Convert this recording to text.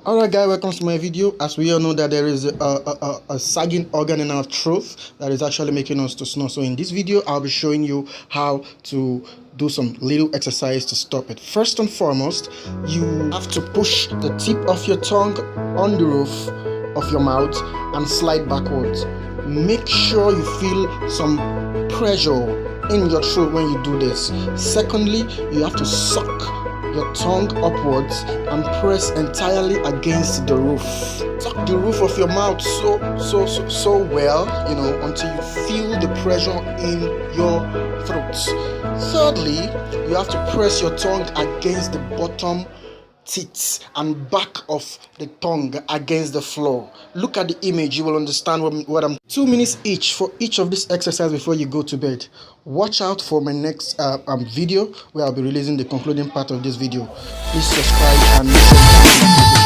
Alright guys, welcome to my video. As we all know that there is a sagging organ in our throat that is actually making us to snore. So in this video, I'll be showing you how to do some little exercise to stop it. First and foremost, you have to push the tip of your tongue on the roof of your mouth and slide backwards. Make sure you feel some pressure in your throat when you do this. Secondly, you have to suck your tongue upwards and press entirely against the roof. Suck the roof of your mouth so well, until you feel the pressure in your throat. Thirdly, you have to press your tongue against the bottom teeth and back of the tongue against the floor. Look at the image, you will understand what I'm 2 minutes each for each of this exercise before you go to bed. Watch out for my next video where I'll be releasing the concluding part of this video. Please subscribe and